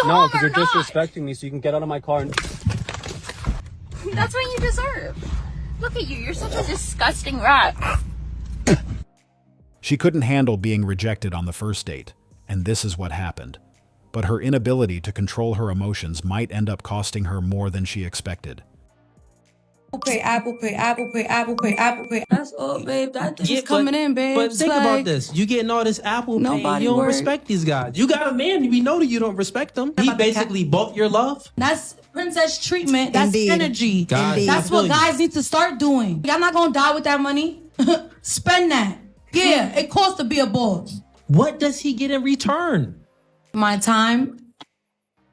you No, home because or you're not? disrespecting me, so you can get out of my car and... That's what you deserve. Look at you. You're such a disgusting rat. She couldn't handle being rejected on the first date, and this is what happened. But her inability to control her emotions might end up costing her more than she expected. Apple Pay. That's all, babe. That thing's coming in, babe. But think about this. You getting all this Apple Pay and you don't respect these guys. You got a man, we know that you don't respect them. He basically bought your love. That's princess treatment. That's Indeed. energy. Indeed. That's what guys need to start doing. Y'all not gonna die with that money. Spend that. Yeah, it costs to be a boss. What does he get in return? My time,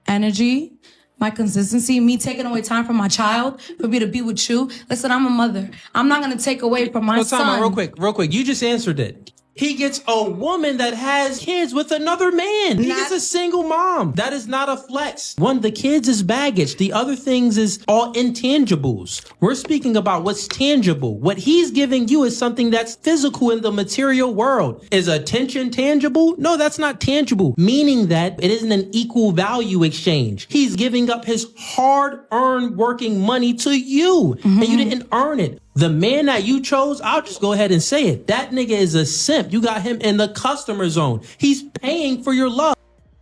energy, my consistency, me taking away time from my child for me to be with you. Listen, I'm a mother. I'm not gonna take away from my son. Time out, real quick. You just answered it. He gets a woman that has kids with another man. He gets a single mom. That is not a flex. One, the kids is baggage. The other things is all intangibles. We're speaking about what's tangible. What he's giving you is something that's physical in the material world. Is attention tangible? No, that's not tangible. Meaning that it isn't an equal value exchange. He's giving up his hard-earned working money to you. And you didn't earn it. The man that you chose, I'll just go ahead and say it. That nigga is a simp. You got him in the customer zone. He's paying for your love.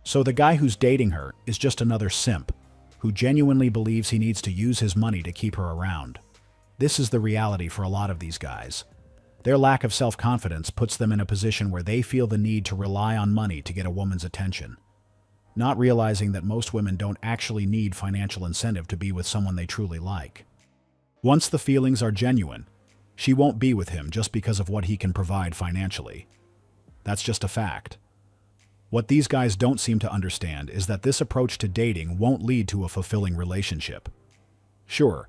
So the guy who's dating her is just another simp who genuinely believes he needs to use his money to keep her around. This is the reality for a lot of these guys. Their lack of self-confidence puts them in a position where they feel the need to rely on money to get a woman's attention, not realizing that most women don't actually need financial incentive to be with someone they truly like. Once the feelings are genuine, she won't be with him just because of what he can provide financially. That's just a fact. What these guys don't seem to understand is that this approach to dating won't lead to a fulfilling relationship. Sure,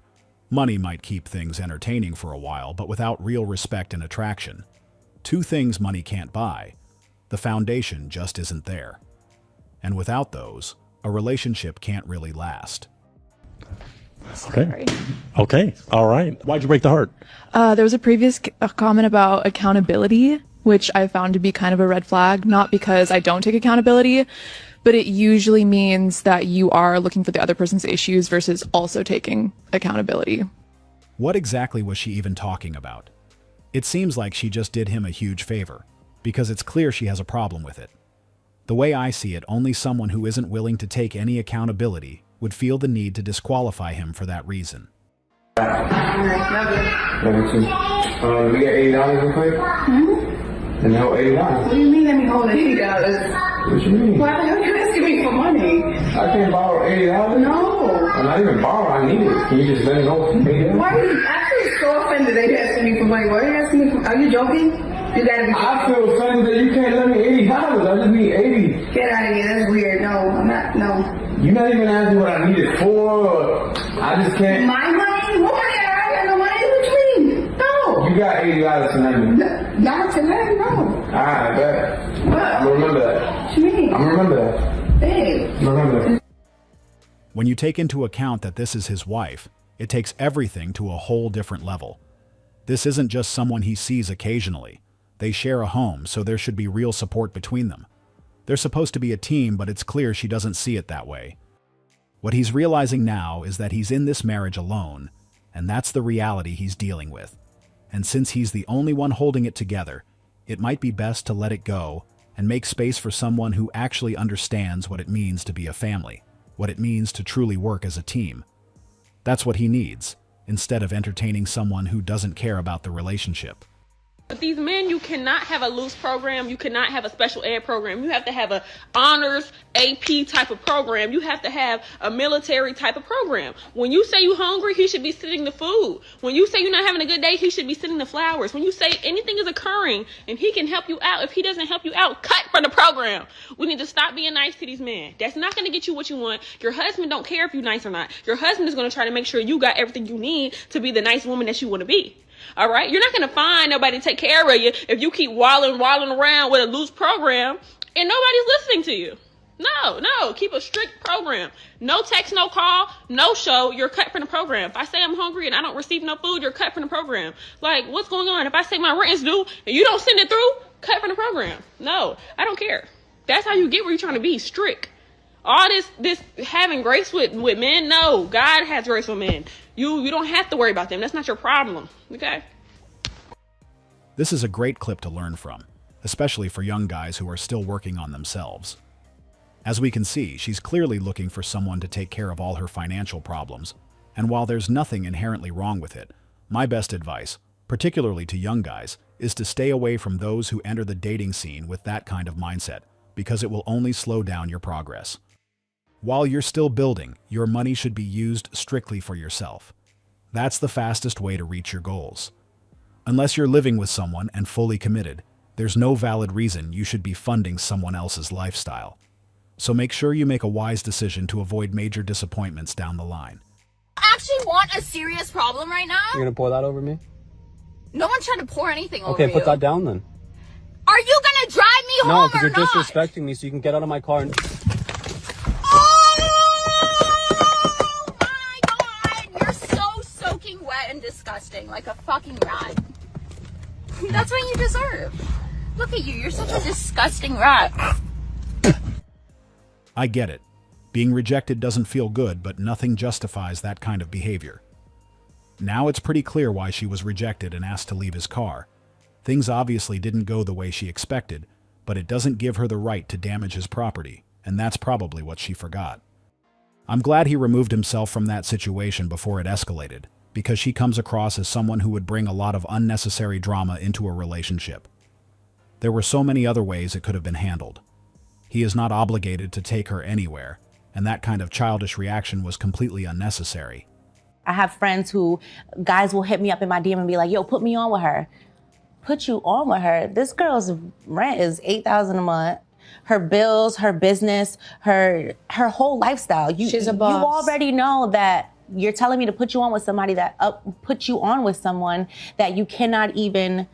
money might keep things entertaining for a while, but without real respect and attraction, two things money can't buy, the foundation just isn't there. And without those, a relationship can't really last. Okay. Okay. All right. Why'd you break the heart? There was a previous comment about accountability, which I found to be kind of a red flag, not because I don't take accountability, but it usually means that you are looking for the other person's issues versus also taking accountability. What exactly was she even talking about? It seems like she just did him a huge favor, because it's clear she has a problem with it. The way I see it, only someone who isn't willing to take any accountability would feel the need to disqualify him for that reason. We got $80 real quick? And no $80. What do you mean let me hold $80? What you mean? Why the hell are you asking me for money? I can't borrow $80? No. I'm not even borrow, I need it. Can you just let me know $80? Why are you, I feel so offended that you're asking me for money. Why are you asking me for, are you joking? You gotta be joking. I feel offended that you can't lend me $80. I just need 80. Get out of here, that's weird. No, I'm not, no. You're not even asking what I need it for. I just can't. My money? What money? I got no money. What you mean? No. You got $80 to lend me. Not to lend, no. Alright, bet. What? I'm gonna remember that. What you mean? I'm gonna remember that. Babe. I'm gonna remember that. When you take into account that this is his wife, it takes everything to a whole different level. This isn't just someone he sees occasionally. They share a home, so there should be real support between them. They're supposed to be a team, but it's clear she doesn't see it that way. What he's realizing now is that he's in this marriage alone, and that's the reality he's dealing with. And since he's the only one holding it together, it might be best to let it go and make space for someone who actually understands what it means to be a family, what it means to truly work as a team. That's what he needs, instead of entertaining someone who doesn't care about the relationship. With these men, you cannot have a loose program. You cannot have a special ed program. You have to have a honors AP type of program. You have to have a military type of program. When you say you're hungry, he should be sending the food. When you say you're not having a good day, he should be sending the flowers. When you say anything is occurring and he can help you out, if he doesn't help you out, cut from the program. We need to stop being nice to these men. That's not going to get you what you want. Your husband don't care if you're nice or not. Your husband is going to try to make sure you got everything you need to be the nice woman that you want to be. All right, you're not going to find nobody to take care of you if you keep wallowing around with a loose program and nobody's listening to you. No, keep a strict program. No text, no call, no show. You're cut from the program. If I say I'm hungry and I don't receive no food, you're cut from the program. Like, what's going on? If I say my rent is due and you don't send it through, cut from the program. No, I don't care. That's how you get where you're trying to be, strict. All this having grace with men, no. God has grace with men. You don't have to worry about them. That's not your problem. Okay? This is a great clip to learn from, especially for young guys who are still working on themselves. As we can see, she's clearly looking for someone to take care of all her financial problems, and while there's nothing inherently wrong with it, my best advice, particularly to young guys, is to stay away from those who enter the dating scene with that kind of mindset, because it will only slow down your progress. While you're still building, your money should be used strictly for yourself. That's the fastest way to reach your goals. Unless you're living with someone and fully committed, there's no valid reason you should be funding someone else's lifestyle. So make sure you make a wise decision to avoid major disappointments down the line. I actually want a serious problem right now. You're gonna pour that over me? No one's trying to pour anything over Okay, you. put that down then. Are you gonna drive me home No, or because you're not? disrespecting me, so you can get out of my car and... Oh my god! You're so soaking wet and disgusting, like a fucking rat. That's what you deserve. Look at you, you're such a disgusting rat. I get it. Being rejected doesn't feel good, but nothing justifies that kind of behavior. Now it's pretty clear why she was rejected and asked to leave his car. Things obviously didn't go the way she expected, but it doesn't give her the right to damage his property, and that's probably what she forgot. I'm glad he removed himself from that situation before it escalated, because she comes across as someone who would bring a lot of unnecessary drama into a relationship. There were so many other ways it could have been handled. He is not obligated to take her anywhere, and that kind of childish reaction was completely unnecessary. I have friends who, guys will hit me up in my DM and be like, yo, put me on with her. Put you on with her? This girl's rent is $8,000 a month. Her bills, her business, her whole lifestyle. She's a boss. You already know that you're telling me to put you on with somebody that put you on with someone that you cannot even...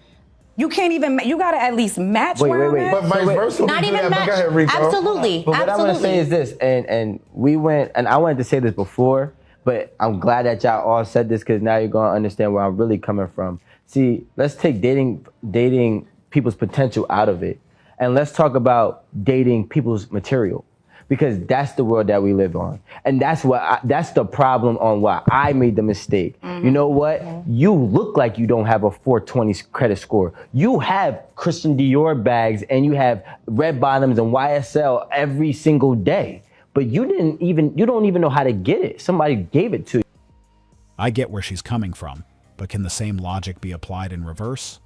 You can't even, you gotta at least match Wait. where But vice versa. Not we do even that. But match. go ahead, Rico. Absolutely. But what I want to say is this, and we went, and I wanted to say this before, but I'm glad that y'all all said this because now you're going to understand where I'm really coming from. See, let's take dating people's potential out of it. And let's talk about dating people's material. Because that's the world that we live on. And that's the problem on why I made the mistake. You know what? You look like you don't have a 420 credit score. You have Christian Dior bags and you have red bottoms and YSL every single day. But you don't even know how to get it. Somebody gave it to you. I get where she's coming from, but can the same logic be applied in reverse?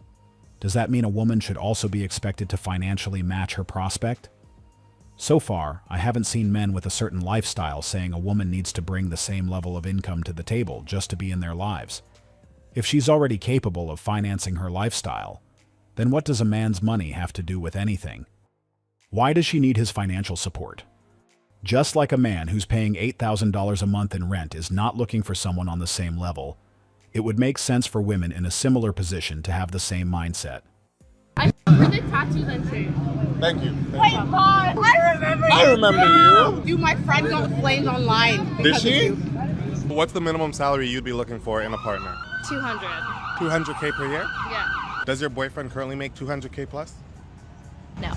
Does that mean a woman should also be expected to financially match her prospect? So far, I haven't seen men with a certain lifestyle saying a woman needs to bring the same level of income to the table just to be in their lives. If she's already capable of financing her lifestyle, then what does a man's money have to do with anything? Why does she need his financial support? Just like a man who's paying $8,000 a month in rent is not looking for someone on the same level, it would make sense for women in a similar position to have the same mindset. I for the tattoos and shit. Thank you. Wait, Mom, I remember you. I remember you. You, my friend, got flamed online. Did she? What's the minimum salary you'd be looking for in a partner? 200. 200K per year? Yeah. Does your boyfriend currently make 200K plus? No.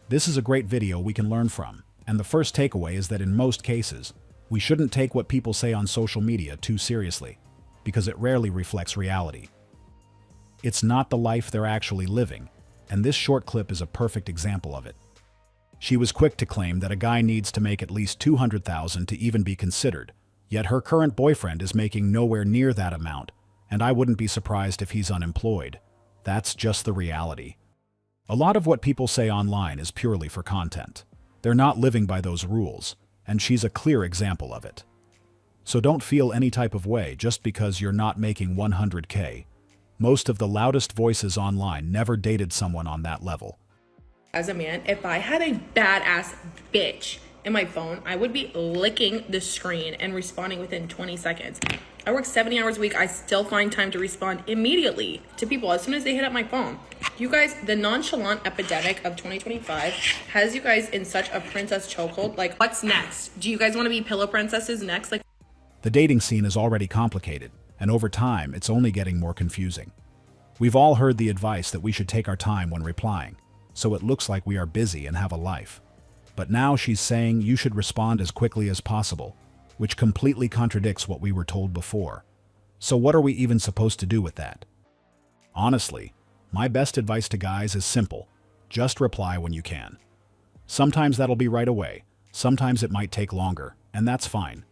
This is a great video we can learn from, and the first takeaway is that in most cases, we shouldn't take what people say on social media too seriously, because it rarely reflects reality. It's not the life they're actually living, and this short clip is a perfect example of it. She was quick to claim that a guy needs to make at least $200,000 to even be considered, yet her current boyfriend is making nowhere near that amount, and I wouldn't be surprised if he's unemployed. That's just the reality. A lot of what people say online is purely for content. They're not living by those rules, and she's a clear example of it. So don't feel any type of way just because you're not making 100K. Most of the loudest voices online never dated someone on that level. As a man, if I had a badass bitch in my phone, I would be licking the screen and responding within 20 seconds. I work 70 hours a week. I still find time to respond immediately to people as soon as they hit up my phone. You guys, the nonchalant epidemic of 2025 has you guys in such a princess chokehold. Like, what's next? Do you guys want to be pillow princesses next? Like, the dating scene is already complicated, and over time, it's only getting more confusing. We've all heard the advice that we should take our time when replying, so it looks like we are busy and have a life. But now she's saying you should respond as quickly as possible, which completely contradicts what we were told before. So what are we even supposed to do with that? Honestly, my best advice to guys is simple. Just reply when you can. Sometimes that'll be right away. Sometimes it might take longer, and that's fine.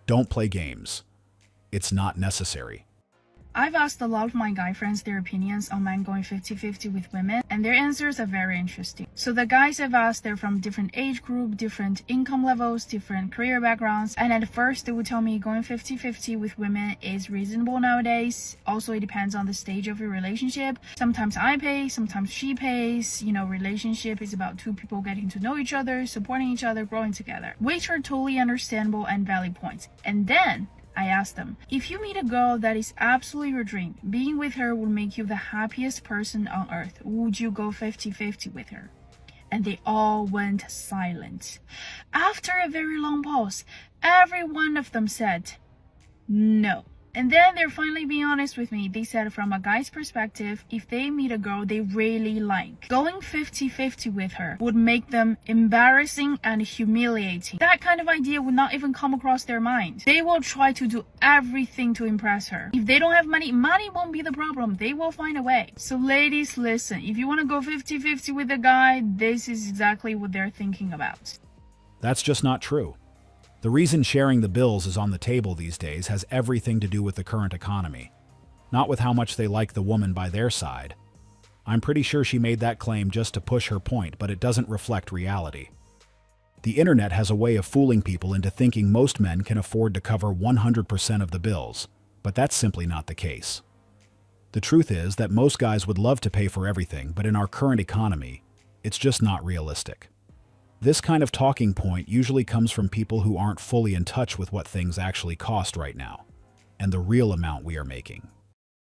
Don't play games. It's not necessary. I've asked a lot of my guy friends their opinions on men going 50-50 with women, and their answers are very interesting. So the guys I've asked, they're from different age group, different income levels, different career backgrounds, and at first they would tell me going 50-50 with women is reasonable nowadays. Also, it depends on the stage of your relationship. Sometimes I pay, sometimes she pays. You know, relationship is about two people getting to know each other, supporting each other, growing together, which are totally understandable and valid points. And then I asked them, if you meet a girl that is absolutely your dream, being with her will make you the happiest person on earth, would you go 50-50 with her? And they all went silent. After a very long pause, every one of them said, no. And then they're finally being honest with me. They said from a guy's perspective, if they meet a girl they really like, going 50-50 with her would make them embarrassing and humiliating. That kind of idea would not even come across their mind. They will try to do everything to impress her. If they don't have money, money won't be the problem. They will find a way. So ladies, listen, if you want to go 50-50 with a guy, this is exactly what they're thinking about. That's just not true. The reason sharing the bills is on the table these days has everything to do with the current economy, not with how much they like the woman by their side. I'm pretty sure she made that claim just to push her point, but it doesn't reflect reality. The internet has a way of fooling people into thinking most men can afford to cover 100% of the bills, but that's simply not the case. The truth is that most guys would love to pay for everything, but in our current economy, it's just not realistic. This kind of talking point usually comes from people who aren't fully in touch with what things actually cost right now, and the real amount we are making.